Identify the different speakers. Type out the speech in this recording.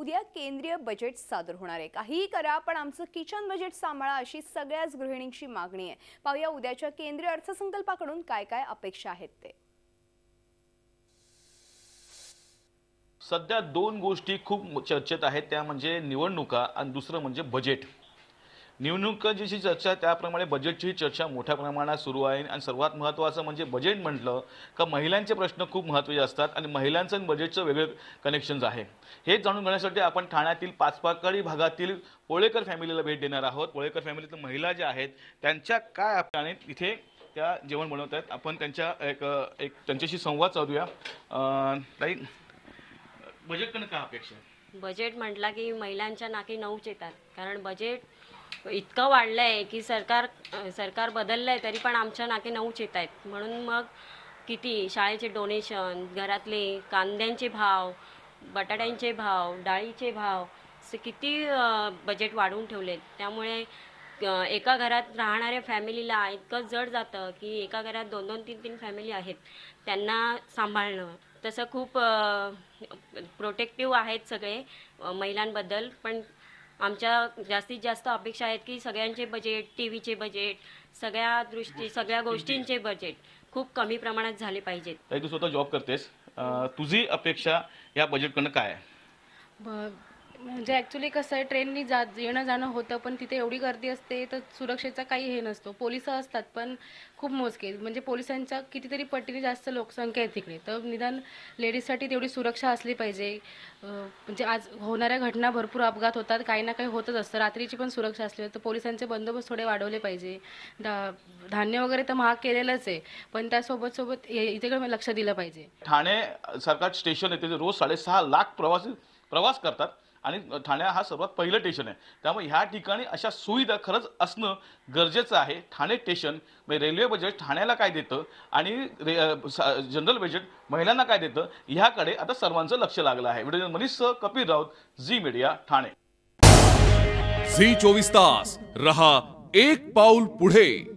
Speaker 1: उद्या केंद्रीय बजेट सादर होणार आहे। काहीही करा पण आमचं किचन बजेट सांभाळा अशी सगळ्याच गृहिणींची मागणी आहे। पाहूया उद्याच्या केंद्रीय अर्थसंकल्पाकडून काय काय अपेक्षा आहेत ते।
Speaker 2: सध्या दोन गोष्टी खूप चर्चेत आहेत, त्या म्हणजे निवडणुका आणि दुसरं म्हणजे बजेट। निवडणुकांची चर्चा त्याप्रमाणे बजेटची चर्चा मोठ्या प्रमाणात सुरू आहे आणि सर्वात महत्त्वाचं म्हणजे बजेट म्हटलं का महिलांचे प्रश्न खूप महत्त्वाचे असतात आणि महिलांचं आणि बजेटचं वेगळं कनेक्शन्स आहे। हे जाणून घेण्यासाठी आपण ठाण्यातील पाचपाकळी भागातील पोळेकर फॅमिलीला भेट देणार आहोत। पोळेकर फॅमिलीतील महिला ज्या आहेत त्यांच्या काय आणि इथे त्या जेवण बनवत आहेत। आपण त्यांच्या एक त्यांच्याशी संवाद साधूया। ताई, बजेटकडे काय अपेक्षा आहे?
Speaker 3: बजेट म्हटला की महिलांच्या नाकी नऊच येतात, कारण बजेट इतकं वाढलंय की सरकार बदललंय तरी पण आमच्या नाकी नऊच येत आहेत। म्हणून मग किती शाळेचे डोनेशन, घरातले कांद्यांचे भाव, बटाट्यांचे भाव, डाळीचे भाव असे किती बजेट वाढवून ठेवलेत। त्यामुळे एका घरात राहणाऱ्या फॅमिलीला इतकं जड जातं की एका घरात 2-2, 3-3 फॅमिली आहेत त्यांना सांभाळणं। तसं खूप प्रोटेक्टिव्ह आहेत सगळे महिलांबद्दल, पण आमच्या जास्तीत जास्त अपेक्षा आहेत की सगळ्यांचे बजेट, टीव्हीचे बजेट, सगळ्या गोष्टींचे बजेट खूप कमी प्रमाणात झाले पाहिजेत।
Speaker 2: ताई, तू स्वतः जॉब करतेस, तुझी अपेक्षा या बजेटकडनं काय आहे?
Speaker 4: म्हणजे ॲक्च्युली कसं आहे, ट्रेननी येणं जाणं होतं पण तिथे एवढी गर्दी असते तर सुरक्षेचा काही हे नसतो। पोलिस असतात पण खूप मोजके, म्हणजे पोलिसांच्या कितीतरी पटीने जास्त लोकसंख्या आहे तिकडे, तर निदान लेडीजसाठी तेवढी सुरक्षा असली पाहिजे। म्हणजे आज होणाऱ्या घटना, भरपूर अपघात होतात, काही ना काही होतच असतं, रात्रीची पण सुरक्षा असली तर पोलिसांचे बंदोबस्त थोडे वाढवले पाहिजे। धान्य वगैरे तर महाग केलेलंच आहे, पण त्यासोबत इथे लक्ष दिलं पाहिजे।
Speaker 2: ठाणे सरकार स्टेशन आहे तिथे रोज 6.5 लाख प्रवासी प्रवास करतात आणि ठाणे हा सर्वात पहिलं स्टेशन आहे, त्यामुळे ह्या ठिकाणी अशा सुविधा खरंच असणं गरजेचं आहे। ठाणे स्टेशन म्हणजे रेल्वे बजेट ठाण्याला काय देतं आणि जनरल बजेट महिलांना काय देतं ह्याकडे आता सर्वांचं लक्ष लागलं आहे। Video Manish Kapil Raut, Zee media, Thane.
Speaker 5: झी 24 तास रहा एक पाऊल पुढे।